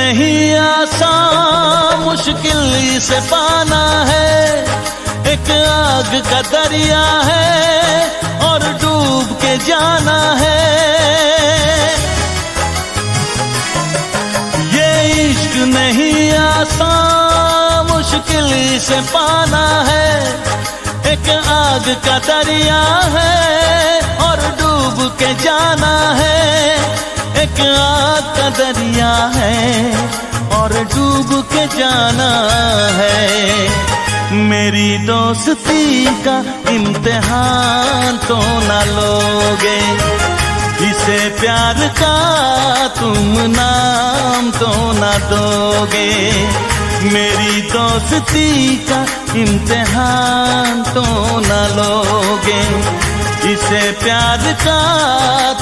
नहीं आसान, मुश्किल से पाना है। एक आग का दरिया है और डूब के जाना है। ये इश्क नहीं आसान, मुश्किल से पाना है। एक आग का दरिया है और डूब के जाना है। एक आग का दरिया है और डूब के जाना है। मेरी दोस्ती का इम्तिहान तो ना लोगे, इसे प्यार का तुम नाम तो ना दोगे। मेरी दोस्ती का इम्तिहान तो ना लोगे, इसे प्यार का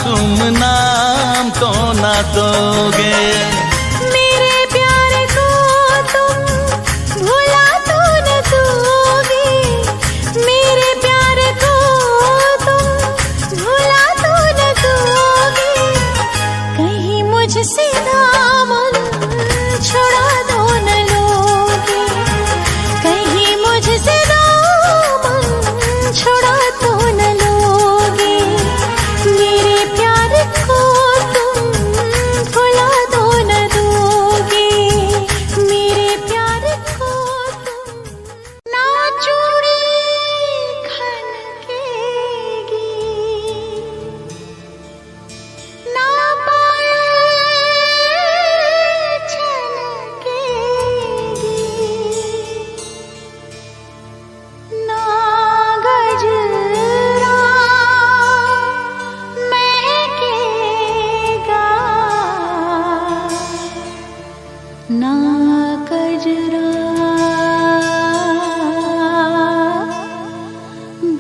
तुम नाम तो ना दोगे। मेरे प्यार को तुम भुला तो न दोगे, मेरे प्यार को तुम भुला तो न दोगे। कहीं मुझसे दामन छुड़ा दो न लोगे, कहीं मुझसे दामन छुड़ा तो न लोगे। मेरे प्यार को तुम भुला दो न दोगे, मेरे प्यार को तुम। ना चूड़ी खनकेगी, ना पायल छनकेगी, ना गजरा महकेगा, ना गजरा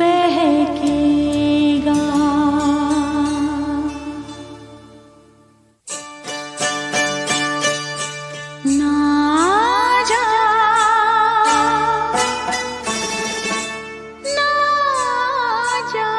बहकेगा। ना जा, ना जा,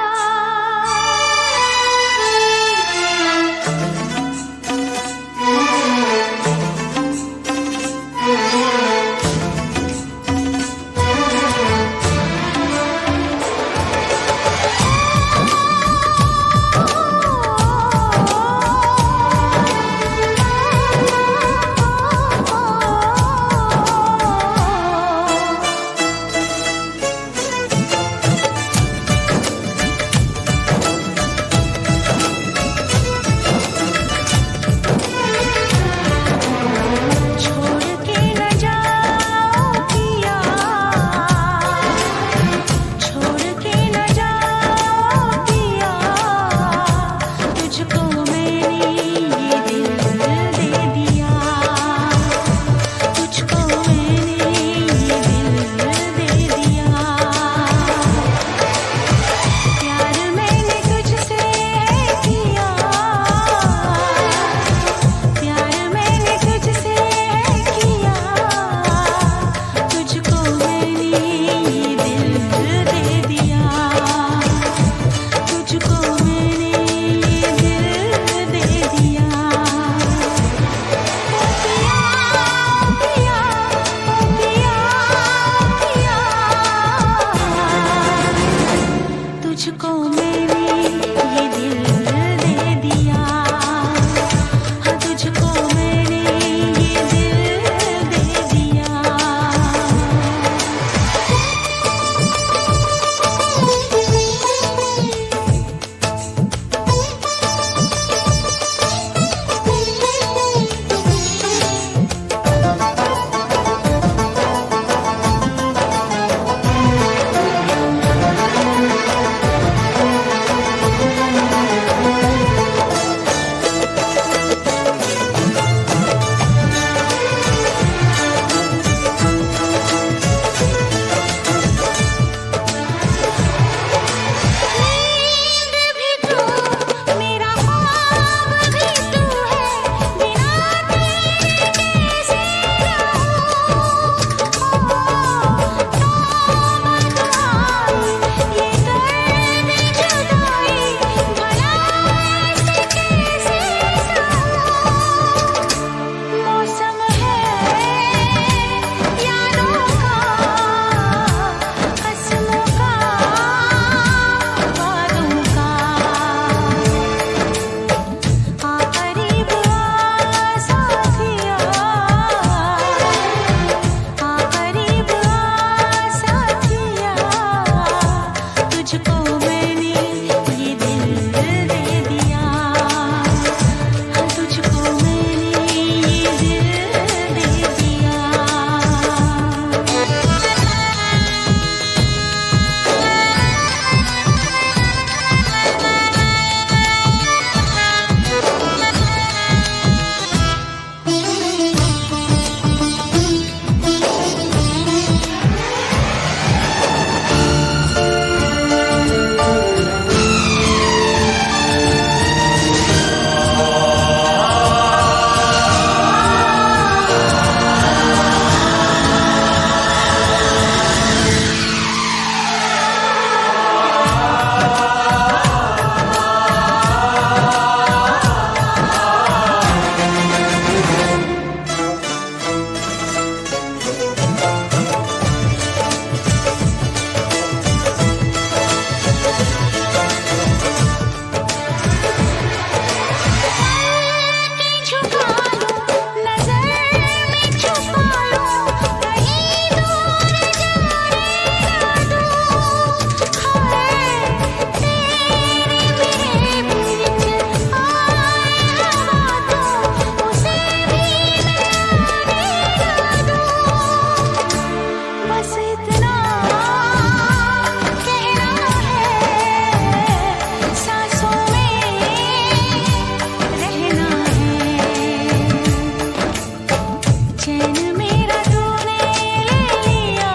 चैन मेरा तूने ले लिया,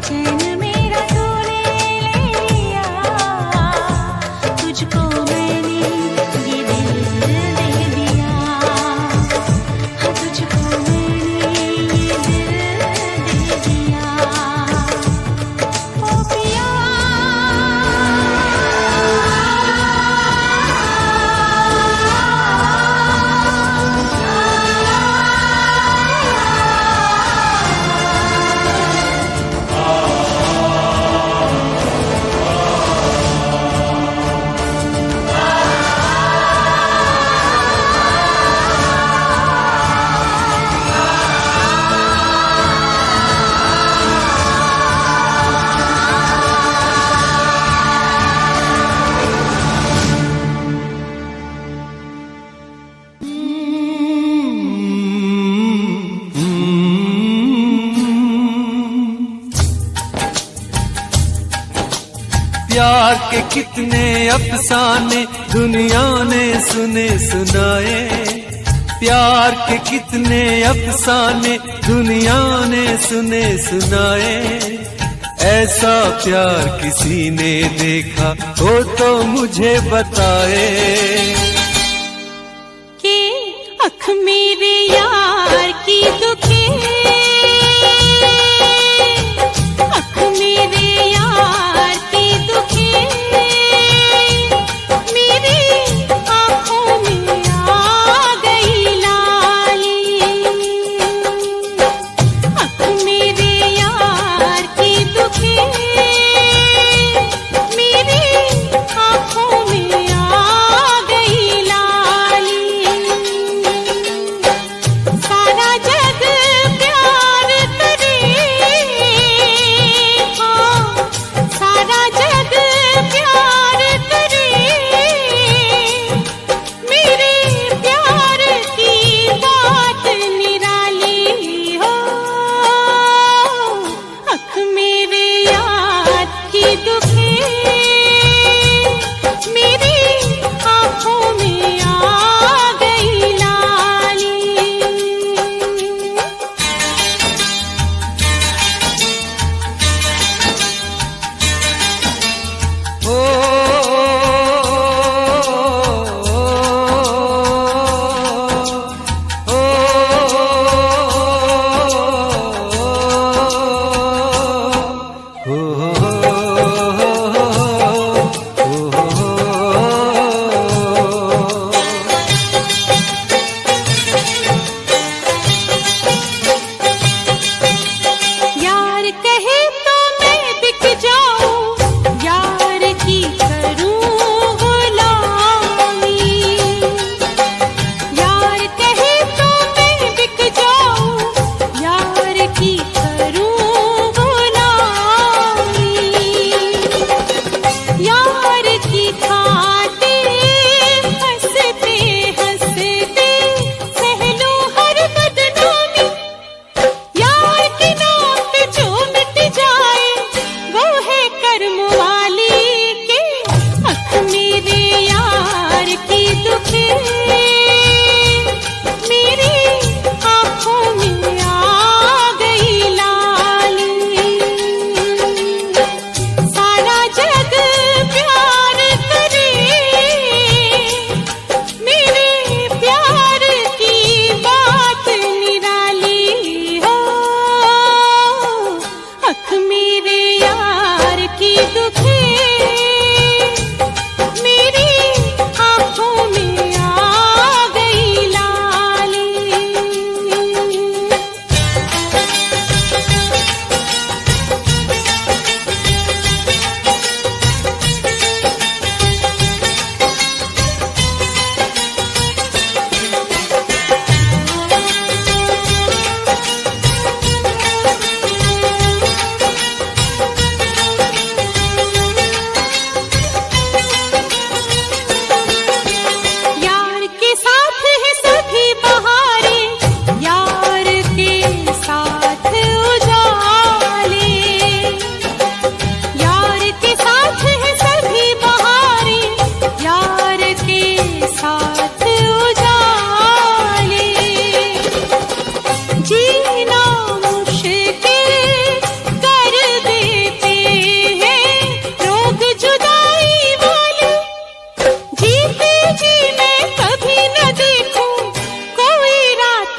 चैन मेरा तूने ले लिया, तुझको मैंने ये दिल दे दिया, हाँ तुझको मैंने ये दिल दे दिया। ओ पिया प्यार के कितने अफसाने दुनिया ने सुने सुनाए, प्यार के कितने अफसाने दुनिया ने सुने सुनाए। ऐसा प्यार किसी ने देखा हो तो मुझे बताए। कि अख मेरे यार की दुखी, अख मेरे यार की दुखी, मेरी आँखों में आ गई लाली। अख मेरे यार की दुखी, मेरी आँखों में आ गई लाली।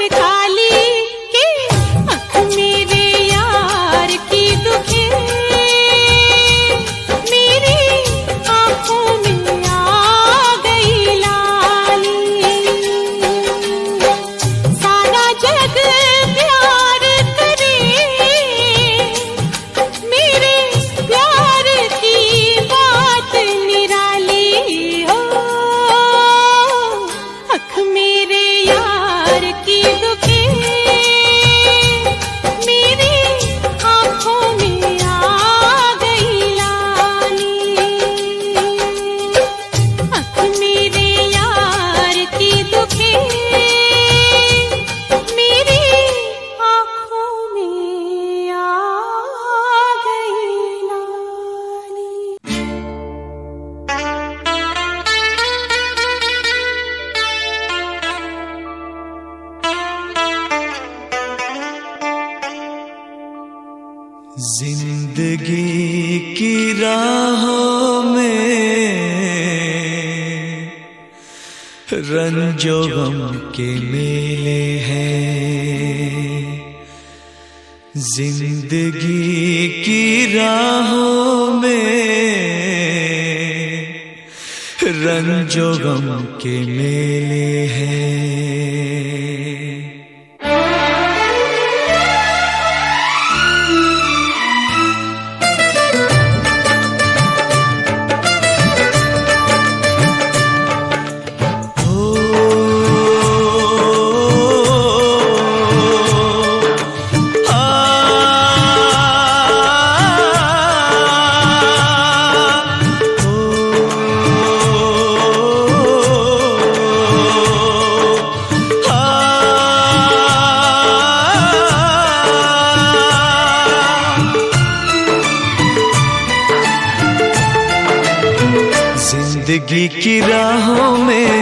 पे काली के आँख मेरे यार की दुखे मेरी आँखों में आ गई लाली। सारा जग प्यार करे मेरे प्यार की बात निराली हो। आँख मेरे यार की दुखे मेरी आँखों में आ गई लाली। आँख मेरे यार की दुखे मेरी आँखों में आ गई लाली। जिंदगी की राहों में रंजो गम के मेले हैं। जिंदगी की राहों में रंजो गम के मेले हैं। जिंदगी की राहों में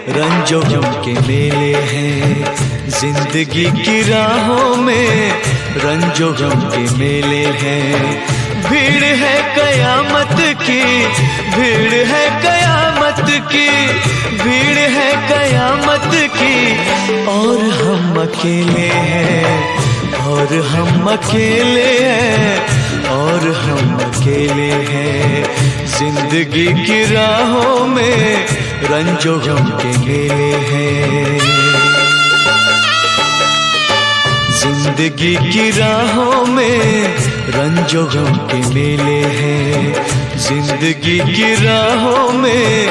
रंजो गम के मेले हैं। जिंदगी की राहों में रंजो गम के मेले हैं। भीड़ है कयामत की, भीड़ है कयामत की, भीड़ है कयामत की, और हम अकेले हैं, और हम अकेले हैं, और हम अकेले हैं। जिंदगी की राहों में रंजो गम के मेले हैं। जिंदगी की राहों में रंजो गम के मेले हैं। जिंदगी की राहों में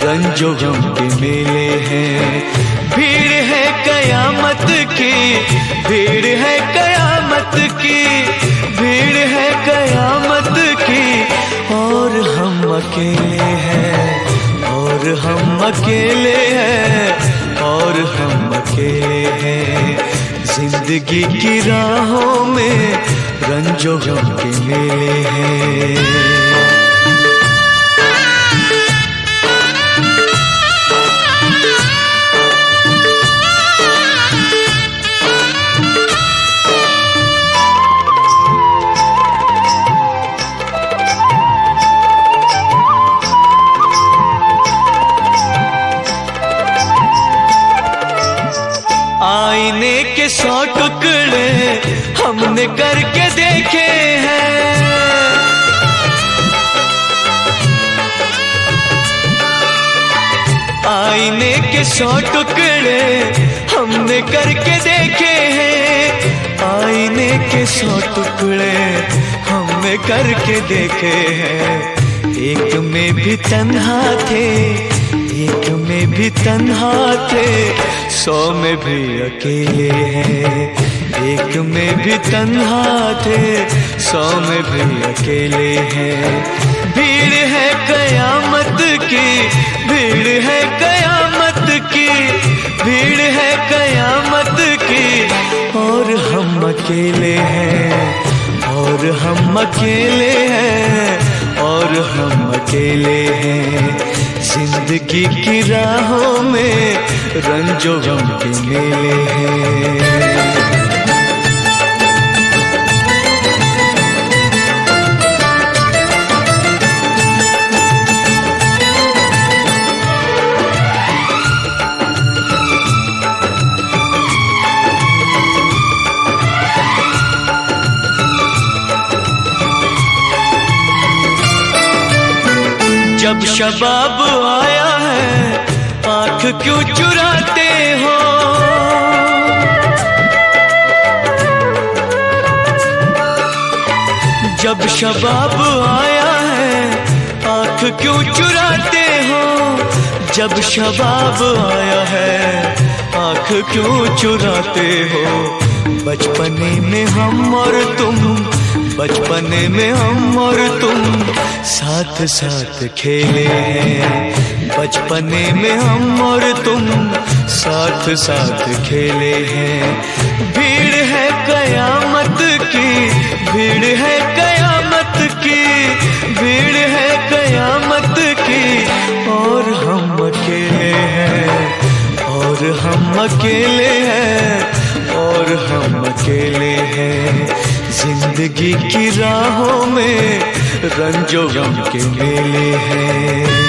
रंजो गम के मेले हैं। भीड़ है कयामत की, भीड़ है कयामत की, भीड़ है कयामत की, और हम अकेले हैं, और हम अकेले हैं, और हम अकेले हैं। जिंदगी की राहों में रंजो गम के मेले हैं। आईने के 100 टुकड़े हमने करके देखे हैं। आईने के 100 टुकड़े हमने करके देखे हैं। आईने के 100 टुकड़े हमने करके देखे हैं। एक में भी तन्हा थे, एक में भी तन्हा थे, 100 में भी अकेले हैं। एक में भी तन्हा थे, 100 में भी अकेले हैं। भीड़ है कयामत की, भीड़ है कयामत की, भीड़ है कयामत की, और हम अकेले हैं, और हम अकेले हैं, और हम अकेले हैं। जिंदगी की राहों में रंजो गम के मेले हैं। जब शबाब आया है आंख क्यों चुराते हो, जब शबाब आया है आंख क्यों चुराते हो, जब शबाब आया है आंख क्यों चुराते हो। बचपने में हम और तुम, बचपने में हम और तुम साथ साथ खेले हैं, बचपने में हम और तुम साथ साथ खेले हैं। भीड़ है कयामत की, भीड़ है कयामत की, भीड़ है कयामत की, और हम अकेले हैं, और हम अकेले हैं, और हम अकेले हैं। जिंदगी की राहों में रंजो गम के मेले हैं।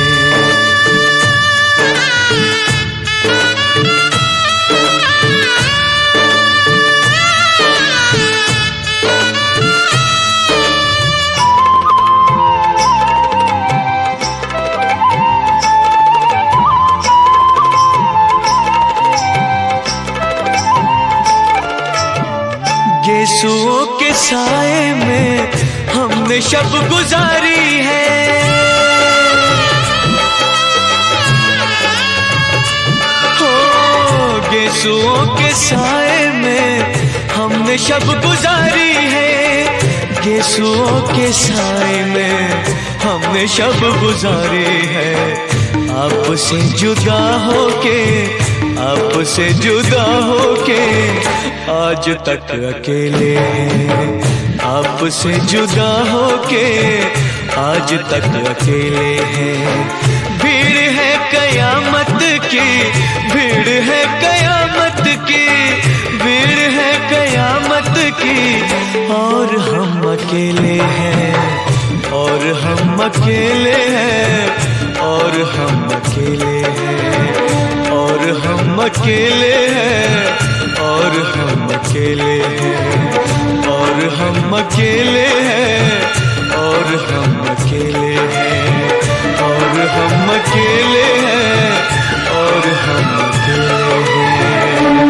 गेसुओं के साए में हमने शब गुजारी है, हो गेसुओं के साए में हमने शब गुजारी है, गेसुओं के साए में हमने शब गुजारी है। आपसे जुदा होके, आपसे जुदा होके आज तक अकेले हैं, आपसे जुदा होके आज तक अकेले हैं। भीड़ है कयामत की, भीड़ है कयामत की, भीड़ है कयामत की, और हम अकेले हैं, और हम अकेले हैं, और हम अकेले हैं, और हम अकेले हैं, और हम अकेले हैं, और हम अकेले हैं, और हम अकेले हैं, और हम अकेले हैं, और हम अकेले हैं।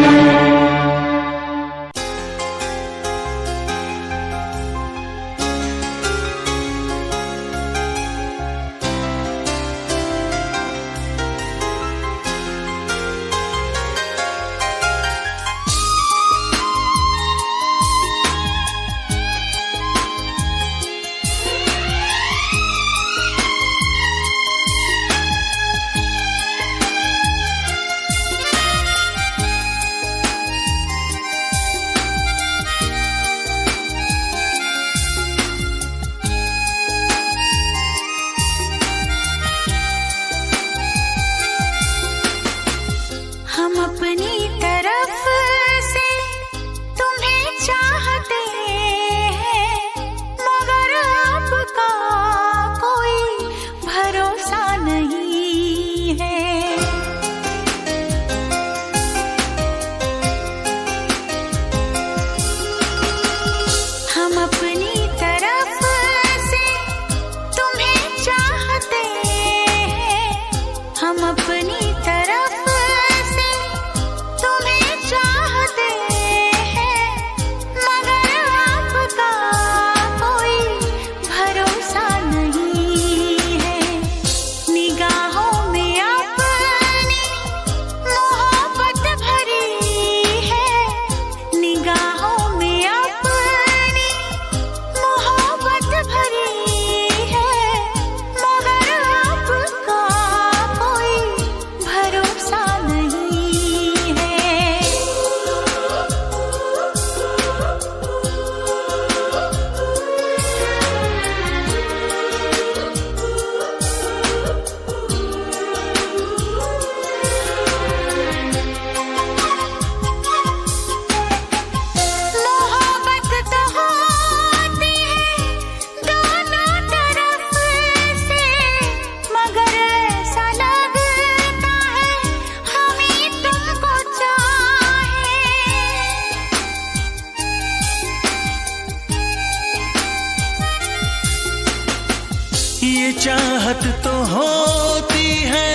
चाहत तो होती है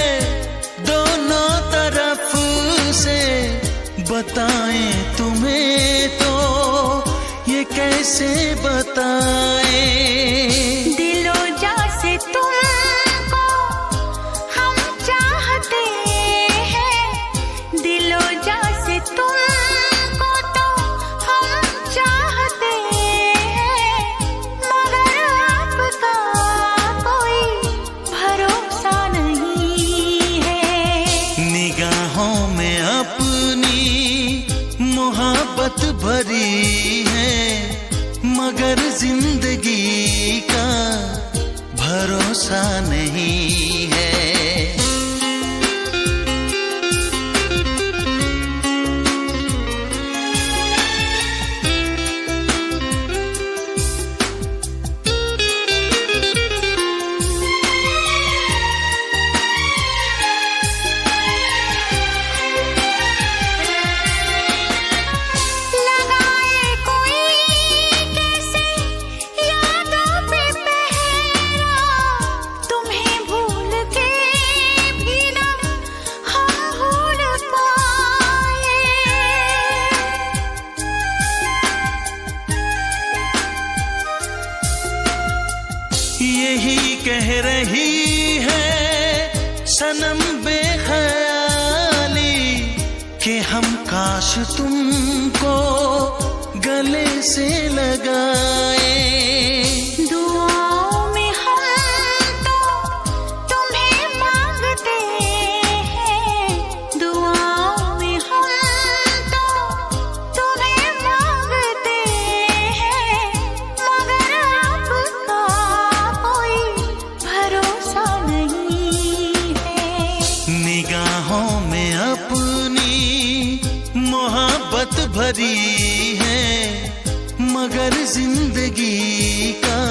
दोनों तरफ से, बताएं तुम्हें तो ये कैसे बताएं। दिलो जा से तुमको हम चाहते हैं, दिलो जा से तुमको तो हम चाहते हैं, मगर आपका कोई भरोसा नहीं है। निगाहों में अपनी मोहब्बत भरी है, मगर जिंदगी का भरोसा नहीं है। यही कह रही है सनम बेख्याली कि हम काश तुमको गले से लगाए। दुआओं में हम तो तुम्हें मांगते हैं, दुआओं में हम तो तुम्हें मांगते हैं, मगर आपका कोई भरोसा नहीं है। निगाहों में अपनी मोहब्बत भरी है, मगर जिंदगी का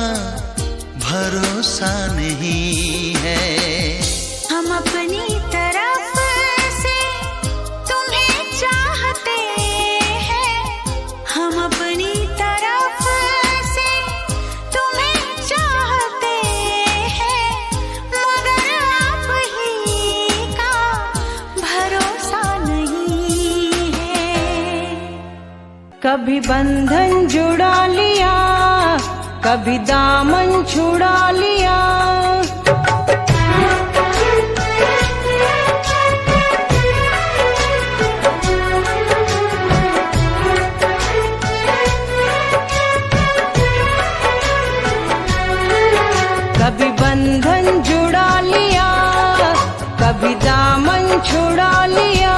भरोसा नहीं है। हम अपनी तरफ से तुम्हें चाहते हैं, हम अपनी तरफ से तुम्हें चाहते हैं, मगर आप ही का भरोसा नहीं है। कभी बंधन जुड़ा लिया, कभी दामन छुड़ा लिया। कभी बंधन जुड़ा लिया, कभी दामन छुड़ा लिया,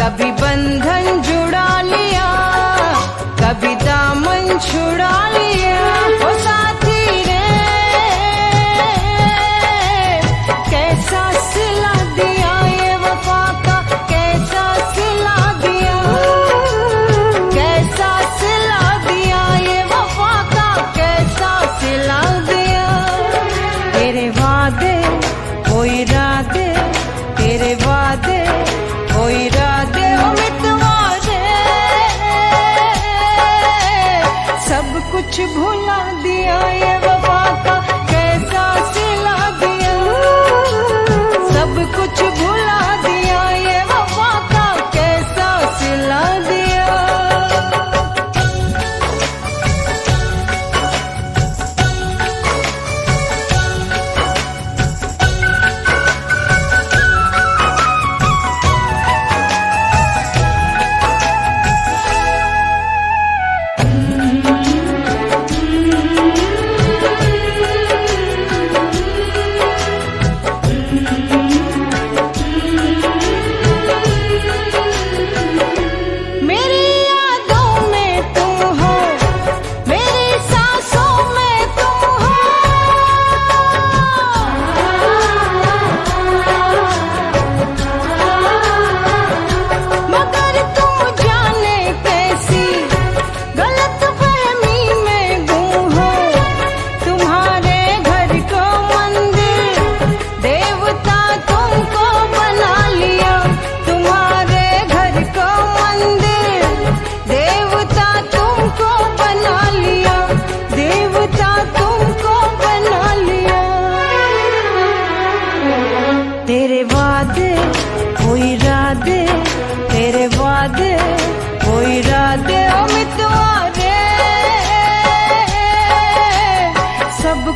कभी बंधन जुड़ा लिया, कभी दामन छुड़ा लिया। ओ साथी रे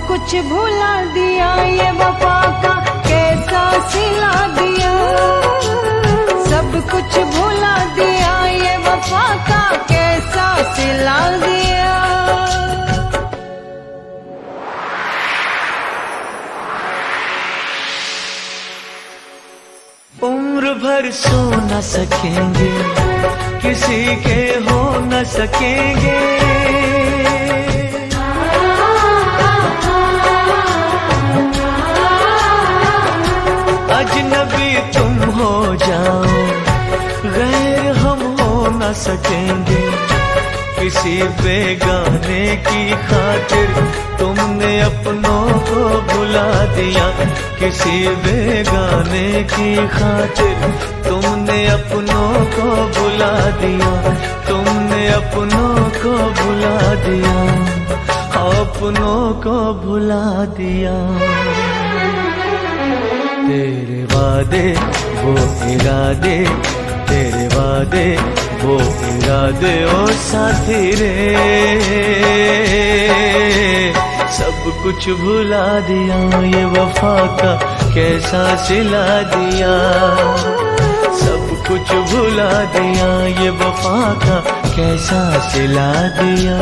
कुछ भुला दिया, ये वफा का कैसा सिला दिया। सब कुछ भुला दिया, ये वफा का कैसा सिला दिया। उम्र भर सो न सकेंगे, किसी के हो न सकेंगे। अजनबी तुम हो जाओ, गैर हम हो न सकेंगे। किसी बेगाने की खातिर तुमने अपनों को भुला दिया। किसी बेगाने की खातिर तुमने अपनों को भुला दिया। तुमने अपनों को भुला दिया, अपनों को भुला दिया। तेरे वादे वो इरादे, तेरे वादे वो इरादे ओ साथी रे। सब कुछ भुला दिया, ये वफा का कैसा सिला दिया। सब कुछ भुला दिया, ये वफा का कैसा सिला दिया।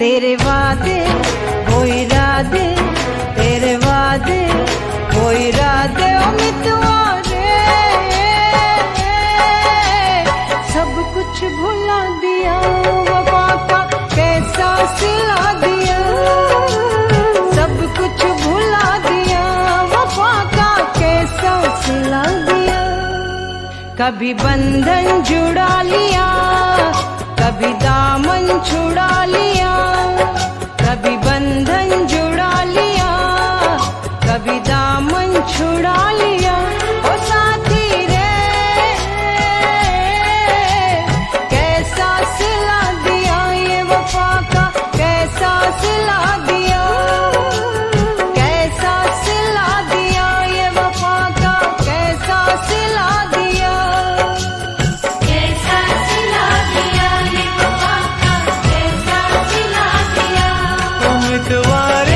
तेरे वादे वो इरादे, तेरे वादे वो इरादे ओ मितवारे। सब कुछ भुला दिया, वफा का कैसा सिला दिया। सब कुछ भुला दिया, वफा का कैसा सिला दिया। कभी बंधन जुड़ा लिया, कभी दामन छुड़ा लिया। कभी बंधन जुड़ा लिया, कभी दामन छुड़ा लिया। ओ साथी रे, कैसा सिला दिया, ये वफा का कैसा सिला दिया। कैसा सिला दिया, ये वफा का कैसा सिला दिया। कैसा सिला दिया, ये वफा का कैसा सिला दिया। उम्मीदवार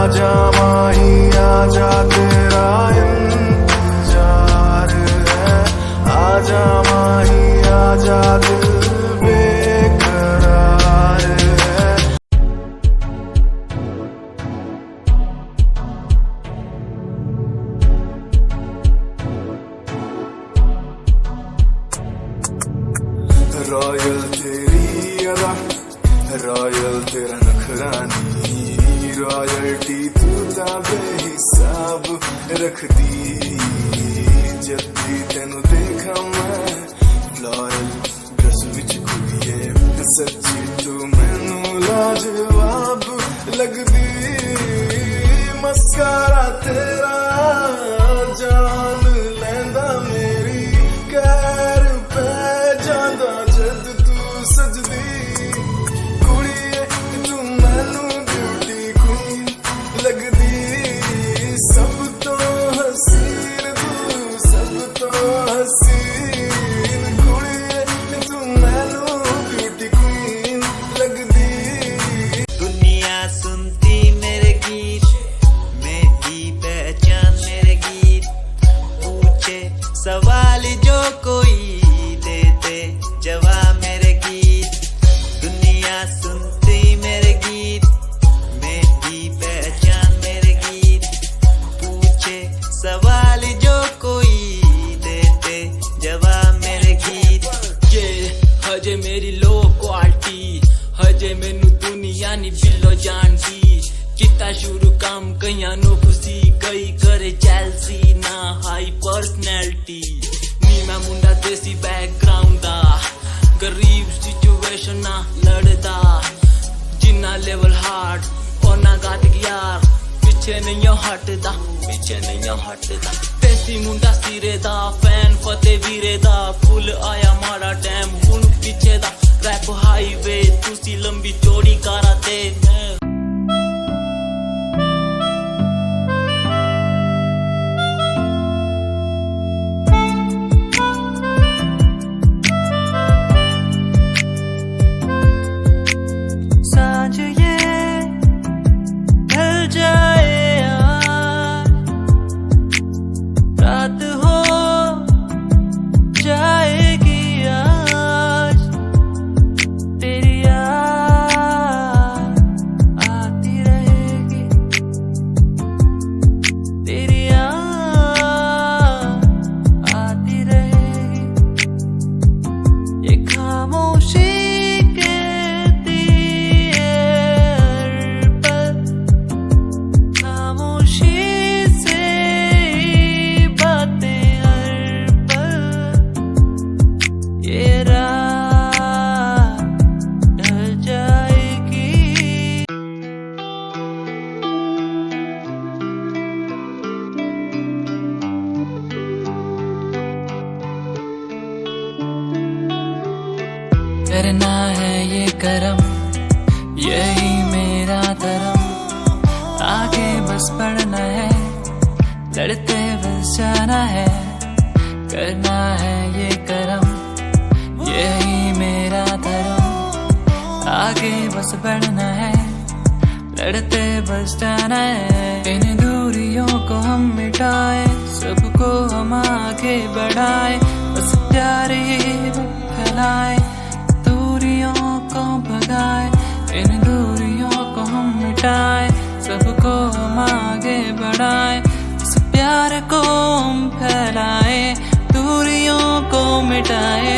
आजा माही आजा तेरा इंतजार है, आजा माही आजा दिल बेकरार है। रॉयल तेरी अदा, रॉयल तेरा नखरानी, रॉयल्टी तू ता बेहिसाब रख दी। जब भी तेनू देखा मैं फ्लोरल ड्रेस विच कुड़िए, सच्ची तू मैनू लाजवाब लगदी। मस्कारा तेरा जान लैंदा मेरी, कैर पै जांदा जद तू सजदी। कुड़िए तू मैनू ब्यूटी क्वीन लगदी, सब तो हसीन तू, सब तो हसीन। कुड़िए तू मैनू ब्यूटी क्वीन लगदी। दुनिया सुनती मेरे गीत, मेरी पहचान मेरे गीत, पूछे सवाल जो कोई देते जवाब मेरे गीत। दुनिया सुनती मेरे गीत, मेरी पहचान मेरे गीत, पूछे सवाल जो कोई देते जवाब मेरे गीत। ये हजे मेरी लो क्वालिटी, हजे मैनू दुनिया नी बिलो जानती। किता शुरू काम कईयां नो खुशी, कई करे जैलसी ना हाई पर्सनैलिटी। नी मैं मुंडा देसी बैकग्राउंड दा, गरीब सिचुएशन ना लड़दा। जिन्ना लेवल हार्ड ओना घट गया, पिछे नहीं हटदा, पिछे नहीं हटदा। देसी मुंडा सिरे दा, फैन फतेह वीरे दा, फुल आया माड़ा टैम हुन पिछे दा। रैप हाईवे तुसी लंबी चौड़ी कारा ते सांझ ये ढल जाए यार, रात हो जाएगी आज, तेरी याद आती रहेगी, तेरी याद आती रहेगी। ये खामोशी कहती है हर पल, खामोशी से ही बातें हर पल। ये रात ढल जाएगी। करना है ये करम, यही मेरा धर्म, आगे बस बढ़ना है, लड़ते बस जाना है। करना है ये करम, यही मेरा धर्म, आगे बस बढ़ना है, लड़ते बस जाना है। इन दूरियों को हम मिटाए, सबको हम आगे बढ़ाए, बस प्यार ही फैलाए, दूरियों को भगाए। इन दूरियों को हम मिटाए, सबको हम आगे बढ़ाए, बस प्यार को हम फैलाए, दूरियों को मिटाए।